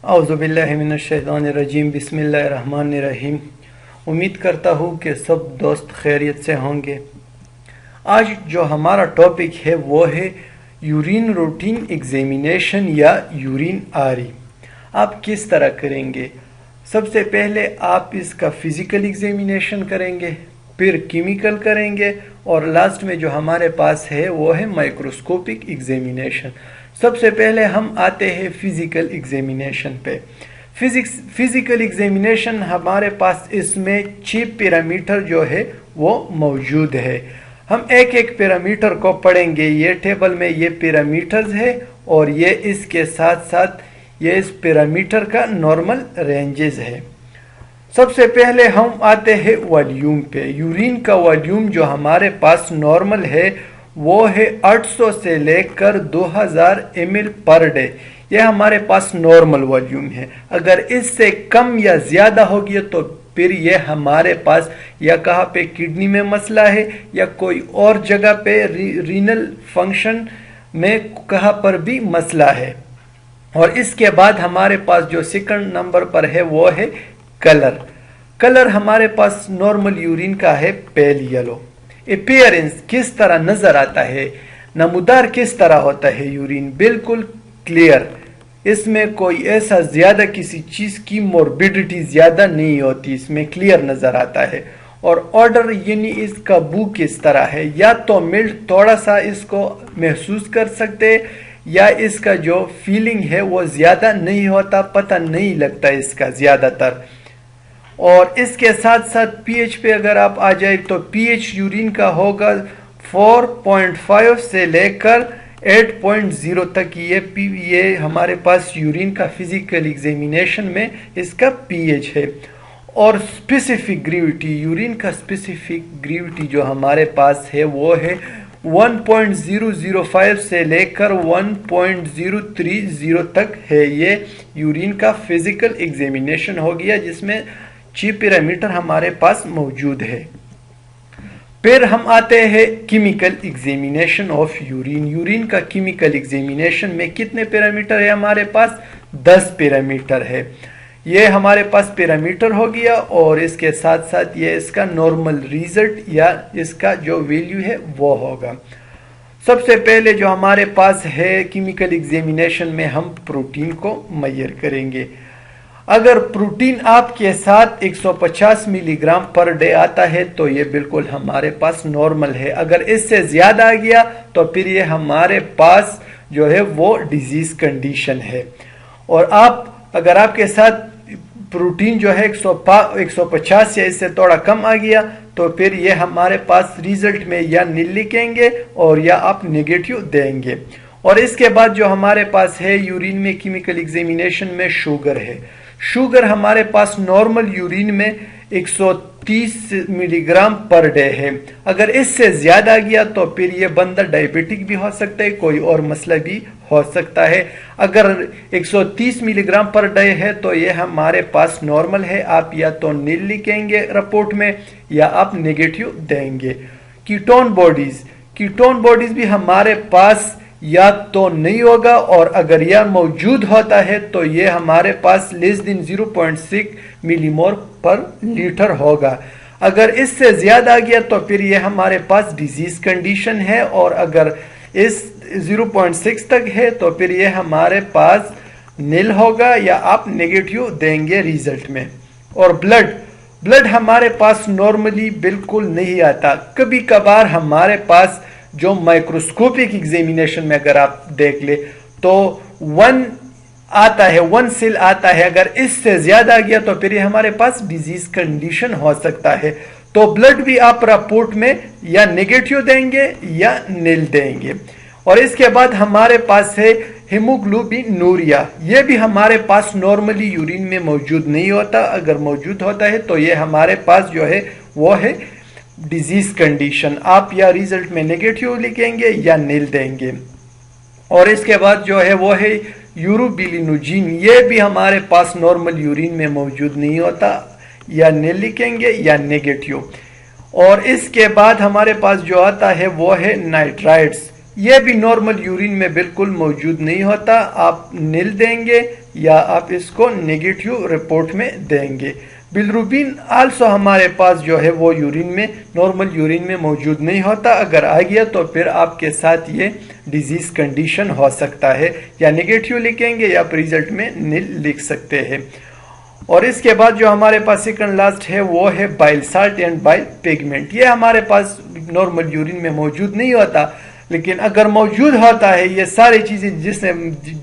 औज़ुबिल्लाहि मिनश्शैतानिर्रजीम बिस्मिल्लाहिर्रहमानिर्रहीम। उम्मीद करता हूँ कि सब दोस्त खैरियत से होंगे। आज जो हमारा टॉपिक है वो है यूरिन रूटीन एग्जामिनेशन या यूरिन आरी। आप किस तरह करेंगे? सबसे पहले आप इसका फिजिकल एग्जामिनेशन करेंगे, फिर केमिकल करेंगे और लास्ट में जो हमारे पास है वो है माइक्रोस्कोपिक एग्जामिनेशन। सबसे पहले हम आते हैं फिजिकल एग्जामिनेशन पे। फिजिकल एग्जामिनेशन हमारे पास इसमें 6 पैरामीटर जो है वो मौजूद है। हम एक एक पैरामीटर को पढ़ेंगे। ये टेबल में ये पैरामीटर्स है और ये इसके साथ साथ ये इस पैरामीटर का नॉर्मल रेंजेस है। सबसे पहले हम आते हैं वॉल्यूम पे। यूरिन का वॉल्यूम जो हमारे पास नॉर्मल है वो है 800 से लेकर 2000 ml पर डे। ये हमारे पास नॉर्मल वॉल्यूम है। अगर इससे कम या ज़्यादा हो गया तो फिर ये हमारे पास या कहाँ पे किडनी में मसला है या कोई और जगह पे रीनल फंक्शन में कहाँ पर भी मसला है। और इसके बाद हमारे पास जो सेकंड नंबर पर है वो है कलर। कलर हमारे पास नॉर्मल यूरिन का है पेल येलो। अपीयरेंस किस तरह नजर आता है, नमूदार किस तरह होता है यूरिन, बिल्कुल क्लियर। इसमें कोई ऐसा ज्यादा किसी चीज की मोर्बिडिटी ज्यादा नहीं होती, इसमें क्लियर नजर आता है। और ऑर्डर यानी इसका बू किस तरह है, या तो मिल्ड थोड़ा सा इसको महसूस कर सकते या इसका जो फीलिंग है वो ज्यादा नहीं होता, पता नहीं लगता इसका ज्यादातर। और इसके साथ साथ पीएच पे अगर आप आ जाए तो पीएच यूरिन का होगा 4.5 से लेकर 8.0 तक। ये हमारे पास यूरिन का फिजिकल एग्जामिनेशन में इसका पीएच है। और स्पेसिफिक ग्रेविटी, यूरिन का स्पेसिफिक ग्रेविटी जो हमारे पास है वो है 1.005 से लेकर 1.030 तक है। ये यूरिन का फिजिकल एग्जामिनेशन हो गया जिसमें 6 पैरामीटर हमारे पास मौजूद है। फिर हम आते हैं chemical examination of urine. Urine का केमिकल एग्जामिनेशन में कितने पैरामीटर है हमारे पास? 10 पैरामीटर है। ये हमारे पास पैरामीटर हो गया और इसके साथ साथ ये इसका नॉर्मल रिजल्ट या इसका जो वैल्यू है वो होगा। सबसे पहले जो हमारे पास है केमिकल एग्जामिनेशन में हम प्रोटीन को मेजर करेंगे। अगर प्रोटीन आपके साथ 150 मिलीग्राम पर डे आता है तो ये बिल्कुल हमारे पास नॉर्मल है। अगर इससे ज्यादा आ गया तो फिर ये हमारे पास जो है वो डिजीज कंडीशन है। और अगर आपके साथ प्रोटीन जो है 150 या इससे थोड़ा कम आ गया तो फिर ये हमारे पास रिजल्ट में या नील लिखेंगे और या आप नेगेटिव देंगे। और इसके बाद जो हमारे पास है यूरिन में केमिकल एग्जामिनेशन में शुगर है। शुगर हमारे पास नॉर्मल यूरिन में 130 मिलीग्राम पर डे है। अगर इससे ज्यादा आ गया तो फिर ये बंदा डायबिटिक भी हो सकता है, कोई और मसला भी हो सकता है। अगर 130 मिलीग्राम पर डे है तो ये हमारे पास नॉर्मल है। आप या तो नील लिखेंगे रिपोर्ट में या आप नेगेटिव देंगे। कीटोन बॉडीज भी हमारे पास या तो नहीं होगा और अगर यह मौजूद होता है तो ये हमारे पास लेस देन 0.6 मिलीमोल पर लीटर होगा। अगर इससे ज्यादा आ गया तो फिर ये हमारे पास डिजीज कंडीशन है और अगर इस 0.6 तक है तो फिर ये हमारे पास नील होगा या आप नेगेटिव देंगे रिजल्ट में। और ब्लड हमारे पास नॉर्मली बिल्कुल नहीं आता। कभी कभार हमारे पास जो माइक्रोस्कोपिक एग्जामिनेशन में अगर आप देख ले तो 1 आता है, 1 सेल आता है। अगर इससे ज्यादा आ गया तो फिर ये हमारे पास डिजीज कंडीशन हो सकता है। तो ब्लड भी आप रिपोर्ट में या नेगेटिव देंगे या नील देंगे। और इसके बाद हमारे पास है हीमोग्लोबिनूरिया। ये भी हमारे पास नॉर्मली यूरिन में मौजूद नहीं होता। अगर मौजूद होता है तो ये हमारे पास जो है वो है डिजीज कंडीशन। आप या रिजल्ट में नेगेटिव लिखेंगे या नील देंगे। और इसके बाद जो है वो है यूरोबिलिनोजिन। ये भी हमारे पास नॉर्मल यूरिन में मौजूद नहीं होता, या नील लिखेंगे या नेगेटिव। और इसके बाद हमारे पास जो आता है वो है नाइट्राइट्स। یہ بھی نارمل یورین میں بالکل موجود نہیں ہوتا. آپ نل دیں گے یا آپ اس کو نیگیٹیو رپورٹ میں دیں گے. بلروبین آلسو ہمارے پاس جو ہے وہ یورین میں نارمل یورین میں موجود نہیں ہوتا. اگر آ گیا تو پھر آپ کے ساتھ یہ ڈیزیز کنڈیشن ہو سکتا ہے. یا نیگیٹیو لکھیں گے یا آپ ریزلٹ میں نل لکھ سکتے ہیں. اور اس کے بعد جو ہمارے پاس سیکنڈ لاسٹ ہے وہ ہے بائل سالٹ اینڈ بائل پیگمنٹ. یہ ہمارے پاس نارمل یورین میں موجود نہیں ہوتا، لیکن اگر موجود ہوتا ہے یہ ساری چیزیں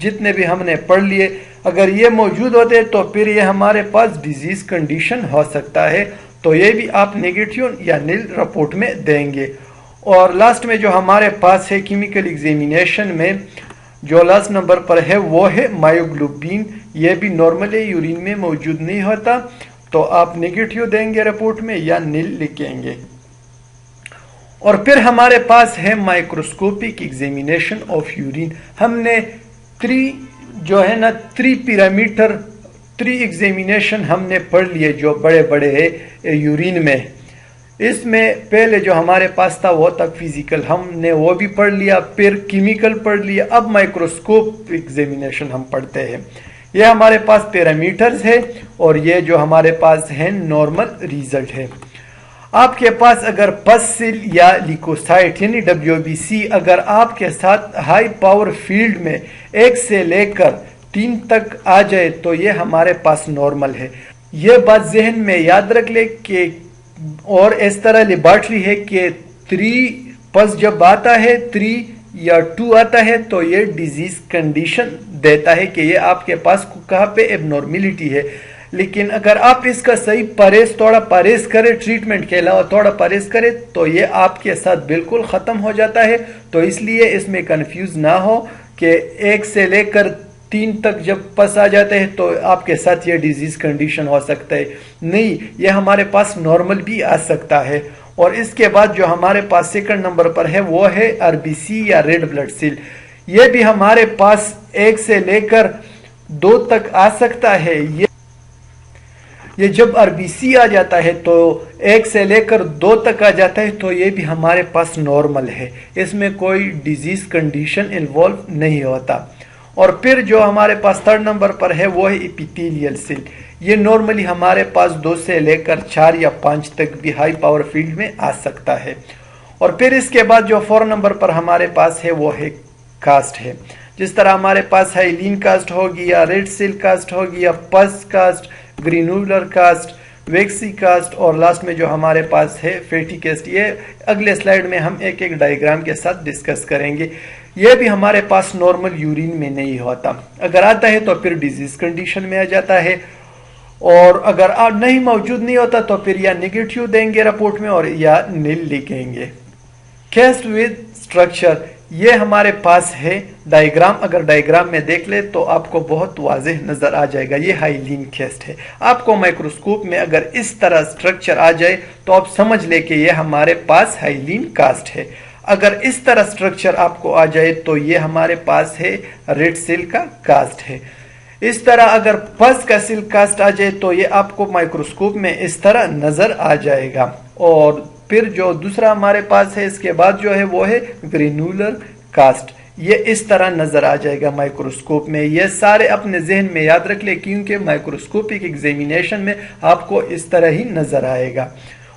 جتنے بھی ہم نے پڑھ لیے، اگر یہ موجود ہوتے تو پھر یہ ہمارے پاس ڈیزیز کنڈیشن ہو سکتا ہے. تو یہ بھی آپ نیگیٹیو یا نل رپورٹ میں دیں گے. اور لاسٹ میں جو ہمارے پاس ہے کیمیکل ایگزامینیشن میں جو لاسٹ نمبر پر ہے وہ ہے مایوگلوبین. یہ بھی نارملی یورین میں موجود نہیں ہوتا، تو آپ نیگیٹیو دیں گے رپورٹ میں یا نل لکھیں گے. اور پھر ہمارے پاس ہے مائکروسکوپک ایگزامینیشن آف یورین. ہم نے تھری پیرامیٹر 3 ایگزامینیشن ہم نے پڑھ لیے جو بڑے بڑے ہے یورین میں. اس میں پہلے جو ہمارے پاس تھا وہ تک فزیکل ہم نے وہ بھی پڑھ لیا، پھر کیمیکل پڑھ لیا، اب مائکروسکوپ ایگزامینیشن ہم پڑھتے ہیں. یہ ہمارے پاس پیرامیٹرز ہے اور یہ جو ہمارے پاس ہے نارمل ریزلٹ ہے. آپ کے پاس اگر پس سیل یا لیکوسائٹ یعنی WBC اگر آپ کے ساتھ ہائی پاور فیلڈ میں 1 سے لے کر 3 تک آ جائے تو یہ ہمارے پاس نارمل ہے. یہ بات ذہن میں یاد رکھ لے کہ اور اس طرح لیبارٹری ہے کہ 3 پس جب آتا ہے 3 یا 2 آتا ہے تو یہ ڈیزیز کنڈیشن دیتا ہے کہ یہ آپ کے پاس کہاں پہ ایب نارملٹی ہے. لیکن اگر آپ اس کا صحیح تھوڑا پرہیز کرے، ٹریٹمنٹ کے علاوہ تھوڑا پرہیز کرے تو یہ آپ کے ساتھ بالکل ختم ہو جاتا ہے. تو اس لیے اس میں کنفیوز نہ ہو کہ 1 سے لے کر 3 تک جب پس آ جاتے ہیں تو آپ کے ساتھ یہ ڈیزیز کنڈیشن ہو سکتا ہے. نہیں، یہ ہمارے پاس نارمل بھی آ سکتا ہے. اور اس کے بعد جو ہمارے پاس سیکنڈ نمبر پر ہے وہ ہے RBC یا ریڈ بلڈ سیل. یہ بھی ہمارے پاس 1 سے لے کر 2 تک آ سکتا ہے. یہ جب RBC آ جاتا ہے تو 1 سے لے کر 2 تک آ جاتا ہے تو یہ بھی ہمارے پاس نارمل ہے. اس میں کوئی ڈیزیز کنڈیشن انوالو نہیں ہوتا. اور پھر جو ہمارے پاس 3rd نمبر پر ہے وہ ہے ایپیتھیلیل سیل. یہ نارملی ہمارے پاس 2 سے لے کر 4 یا 5 تک بھی ہائی پاور فیلڈ میں آ سکتا ہے. اور پھر اس کے بعد جو 4 نمبر پر ہمارے پاس ہے وہ ہے کاسٹ ہے. جس طرح ہمارے پاس ہائلین کاسٹ ہو گیا، ریڈ سیل کاسٹ ہو گیا، پس کاسٹ، گرینولر کاسٹ، ویکسی کاسٹ، اور لاسٹ میں جو ہمارے پاس ہے فیٹی کاسٹ. یہ اگلے سلائیڈ میں ہم ایک ڈائیگرام کے ساتھ ڈسکس کریں گے. یہ بھی ہمارے پاس نارمل یورین میں نہیں ہوتا. اگر آتا ہے تو پھر ڈیزیز کنڈیشن میں آ جاتا ہے، اور اگر نہیں موجود نہیں ہوتا تو پھر یا نیگیٹیو دیں گے رپورٹ میں اور یا نل لکھیں گے. کیسٹ ود اسٹرکچر، یہ ہمارے پاس ہے ڈائیگرام. اگر ڈائیگرام میں دیکھ لے تو آپ کو بہت واضح نظر آ جائے گا. یہ ہائلین کیسٹ ہے. آپ کو مائکروسکوپ میں اگر اس طرح اسٹرکچر آ جائے تو آپ سمجھ لے کہ یہ ہمارے پاس ہائلین کاسٹ ہے. اگر اس طرح اسٹرکچر آپ کو آ جائے تو یہ ہمارے پاس ہے ریڈ سیل کا کاسٹ ہے. اس طرح اگر پس کا سیل کاسٹ آ جائے تو یہ آپ کو مائکروسکوپ میں اس طرح نظر آ جائے گا. اور پھر جو دوسرا ہمارے پاس ہے اس کے بعد جو ہے وہ ہے گرینولر کاسٹ. یہ اس طرح نظر آ جائے گا مائکروسکوپ میں. یہ سارے اپنے ذہن میں یاد رکھ لیں کیونکہ مائکروسکوپک ایگزامینیشن میں آپ کو اس طرح ہی نظر آئے گا.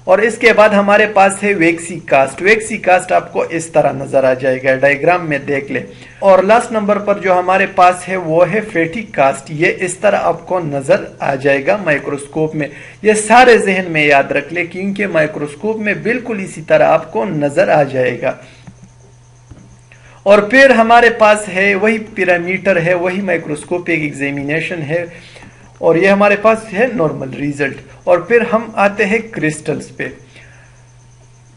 اور اس کے بعد ہمارے پاس ہے ویکسی کاسٹ. ویکسی کاسٹ آپ کو اس طرح نظر آ جائے گا، ڈائیگرام میں دیکھ لیں. اور لاسٹ نمبر پر جو ہمارے پاس ہے وہ ہے فیٹی کاسٹ. یہ اس طرح آپ کو نظر آ جائے گا مائکروسکوپ میں. یہ سارے ذہن میں یاد رکھ لیں کیونکہ مائکروسکوپ میں بالکل اسی طرح آپ کو نظر آ جائے گا. اور پھر ہمارے پاس ہے وہی پیرامیٹر ہے، وہی مائکروسکوپک ایگزامینیشن ہے، اور یہ ہمارے پاس ہے نارمل ریزلٹ. اور پھر ہم آتے ہیں کرسٹلز پہ.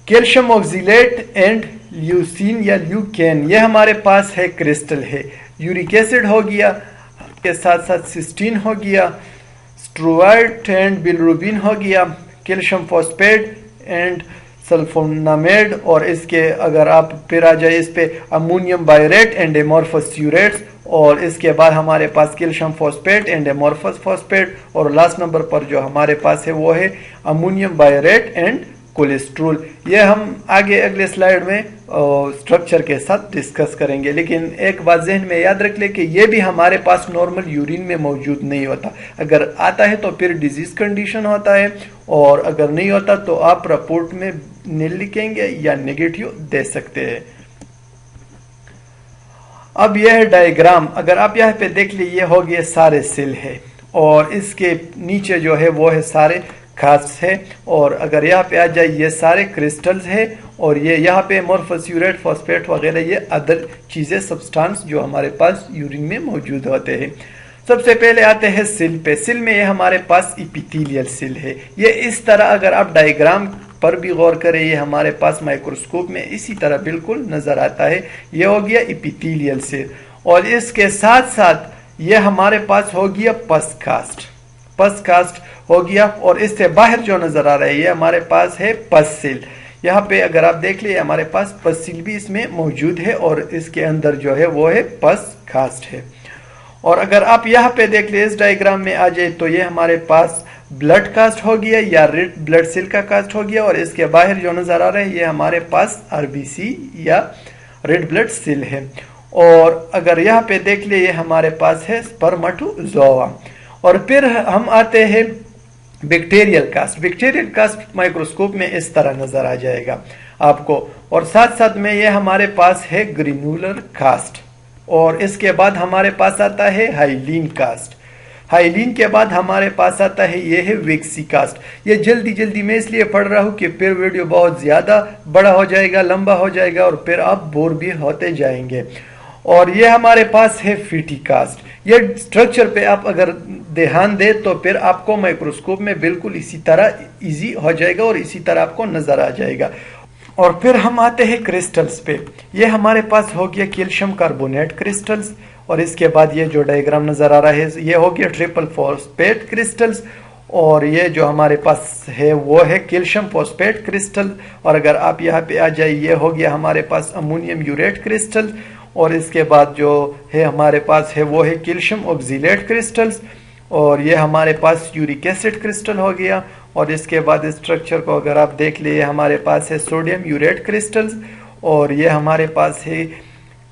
کیلشیم آکزیلیٹ اینڈ لیوسین یا لیوکین، یہ ہمارے پاس ہے کرسٹل ہے. یورک ایسڈ ہو گیا، کے ساتھ ساتھ سسٹین ہو گیا، اسٹروائڈ اینڈ بلروبین ہو گیا، کیلشیم فاسفیٹ اینڈ سلفونامیڈ، اور اس کے اگر آپ پھر آ جائے اس پہ امونیم بائریٹ اینڈ ایمورفس سیوریٹس، اور اس کے بعد ہمارے پاس calcium phosphate and amorphous phosphate, اور لاسٹ نمبر پر جو ہمارے پاس ہے وہ ہے امونیم بائریٹ اینڈ कोलेस्ट्रोल। ये हम आगे अगले स्लाइड में स्ट्रक्चर के साथ डिस्कस करेंगे, लेकिन एक बात जहन में याद रख ले कि ये भी हमारे पास नॉर्मल यूरिन में मौजूद नहीं होता। अगर आता है तो फिर डिजीज कंडीशन होता है, और अगर नहीं होता तो आप रिपोर्ट में नील लिखेंगे या नेगेटिव दे सकते हैं। अब यह है डायग्राम। अगर आप यहाँ पे देख लीजिए, ये हो गए सारे सेल है और इसके नीचे जो है वो है सारे कास्ट है, और अगर यहाँ पे आ जाए ये सारे क्रिस्टल्स है, और ये यहाँ पे मोर्फस यूरेट फॉस्फेट वगैरह ये अदर चीजें सब्सटेंस जो हमारे पास यूरिन में मौजूद होते हैं। सबसे पहले आते हैं सेल पे। सेल में ये हमारे पास इपिथेलियल सेल है। ये इस तरह, अगर आप डायग्राम पर भी गौर करें, ये हमारे पास माइक्रोस्कोप में इसी तरह बिल्कुल नजर आता है। ये हो गया इपिथेलियल सेल, और इसके साथ साथ ये हमारे पास हो गया पस कास्ट। पस कास्ट हो गया, और इससे बाहर जो नजर आ रहा है ये हमारे पास है पस सेल। यहाँ पे अगर आप देख ले हमारे पास पस सेल भी इसमें मौजूद है, और इसके अंदर जो है वो है पस कास्ट है। और अगर आप यहाँ पे देख ले इस डायग्राम में आ जाए, तो ये हमारे पास ब्लड कास्ट हो गया या रेड ब्लड सेल का कास्ट हो गया, और इसके बाहर जो नजर आ रहा है ये हमारे पास आरबीसी या रेड ब्लड सेल है। और अगर यहाँ पे देख ले ये हमारे पास है स्पर्मेटोजोआ। और फिर हम आते हैं bacterial cast. Bacterial cast microscope में इस तरह नजर आ जाएगा आपको, और साथ साथ में ये हमारे पास है ग्रेन्युलर कास्ट, और इसके बाद हमारे पास आता है हाइलीन कास्ट। हाइलीन के बाद हमारे पास आता है ये है विक्सी कास्ट। ये जल्दी जल्दी मैं इसलिए पढ़ रहा हूँ कि फिर वीडियो बहुत ज्यादा बड़ा हो जाएगा, लंबा हो जाएगा, और फिर आप बोर भी होते जाएंगे। और ये हमारे पास है फीटी कास्ट। ये स्ट्रक्चर पे आप अगर ध्यान दे तो फिर आपको माइक्रोस्कोप में बिल्कुल इसी तरह इजी हो जाएगा और इसी तरह आपको नजर आ जाएगा। और फिर हम आते हैं क्रिस्टल्स पे। ये हमारे पास हो गया कैल्शियम कार्बोनेट क्रिस्टल्स, और इसके बाद ये जो डायग्राम नजर आ रहा है ये हो गया ट्रिपल फॉस्फेट क्रिस्टल्स, और ये जो हमारे पास है वो है कैल्शियम फॉस्फेट क्रिस्टल। और अगर आप यहाँ पे आ जाए ये हो गया हमारे पास अमोनियम यूरेट क्रिस्टल, और इसके बाद जो है हमारे पास है वो है कैल्शियम ऑक्सीलेट क्रिस्टल्स, और ये हमारे पास यूरिक एसिड क्रिस्टल हो गया। और इसके बाद इस स्ट्रक्चर को अगर आप देख लिए हमारे पास है सोडियम यूरेट क्रिस्टल्स, और ये हमारे पास है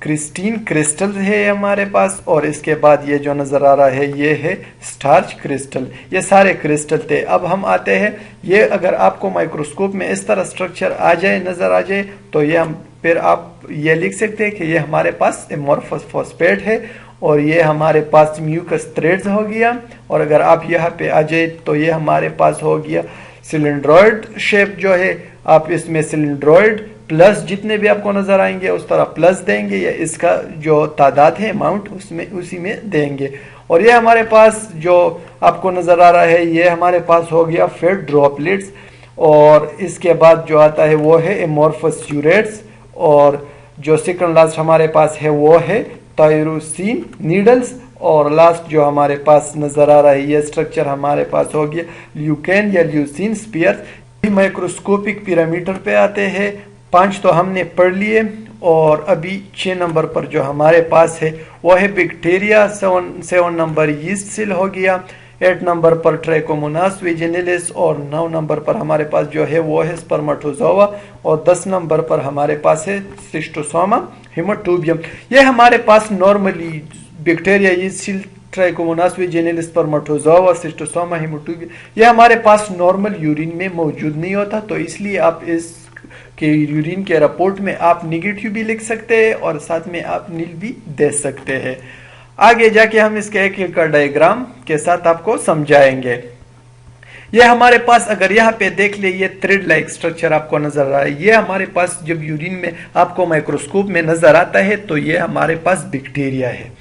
क्रिस्टीन क्रिस्टल है हमारे पास। और इसके बाद ये जो नजर आ रहा है ये है स्टार्च क्रिस्टल। ये सारे क्रिस्टल थे। अब हम आते हैं, ये अगर आपको माइक्रोस्कोप में इस तरह स्ट्रक्चर आ जाए, नजर आ जाए, तो ये हम फिर आप ये लिख सकते हैं कि ये हमारे पास एमोर्फस फॉस्फेट है, और ये हमारे पास म्यूकस थ्रेड्स हो गया। और अगर आप यहाँ पे आ जाए तो ये हमारे पास हो गया सिलेंड्रॉइड शेप जो है, आप इसमें सिलेंड्रॉइड प्लस जितने भी आपको नजर आएंगे उस तरह प्लस देंगे, या इसका जो तादाद है अमाउंट उसमें उसी में देंगे। और ये हमारे पास जो आपको नजर आ रहा है ये हमारे पास हो गया फेट ड्रॉपलेट्स, और इसके बाद जो आता है वो है एमोर्फस यूरेट्स, और जो सेकंड लास्ट हमारे पास है वो है टायरोसिन नीडल्स, और लास्ट जो हमारे पास नजर आ रहा है ये स्ट्रक्चर हमारे पास हो गया ल्यूकेन या ल्यूसिन स्पीयर। माइक्रोस्कोपिक पैरामीटर पे आते हैं। 5 तो हमने पढ़ लिए, और अभी 6 नंबर पर जो हमारे पास है वो है बैक्टीरिया। 7 नंबर यीस्ट सेल हो गया। 8 नंबर पर ट्राइकोमोनास वेजिनलिस, और 9 नंबर पर हमारे पास जो है वो है स्पर्मेटोजोआ, और 10 नंबर पर हमारे पास है शिस्टोसोमा हेमाटोबियम। ये हमारे पास normally bacteria yeast cell, trichomonas vaginalis, spermatozoa, schistosoma haematobium ये हमारे पास नॉर्मल यूरिन में मौजूद नहीं होता, तो इसलिए आप इस कि यूरिन के रिपोर्ट में आप निगेटिव भी लिख सकते हैं और साथ में आप नील भी दे सकते हैं। आगे जाके हम इसके एक एक डायग्राम के साथ आपको समझाएंगे। ये हमारे पास अगर यहाँ पे देख ले ये थ्रेड लाइक स्ट्रक्चर आपको नजर आ रहा है, ये हमारे पास जब यूरिन में आपको माइक्रोस्कोप में नजर आता है तो ये हमारे पास बैक्टीरिया है।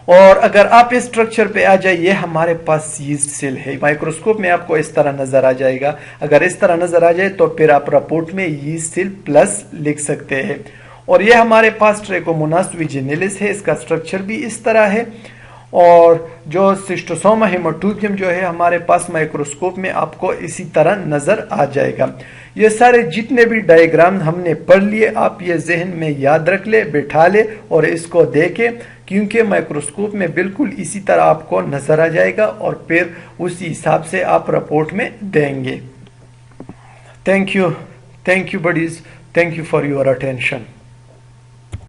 और अगर आप इस स्ट्रक्चर पे आ जाइए हमारे पास यीस्ट सेल है। माइक्रोस्कोप में आपको इस तरह नजर आ जाएगा। अगर इस तरह नजर आ जाए तो फिर आप रिपोर्ट में यीस्ट सेल प्लस लिख सकते हैं। और ये हमारे पास ट्राइकोमोनास वेजिनलिस है, इसका स्ट्रक्चर भी इस तरह है। और जो शिस्टोसोमा हेमाटोबियम जो है हमारे पास माइक्रोस्कोप में आपको इसी तरह नजर आ जाएगा। ये सारे जितने भी डायग्राम हमने पढ़ लिए आप ये जहन में याद रख ले, बैठा ले और इसको देखें, क्योंकि माइक्रोस्कोप में बिल्कुल इसी तरह आपको नजर आ जाएगा और फिर उसी हिसाब से आप रिपोर्ट में देंगे। Thank you buddies, thank you for your attention.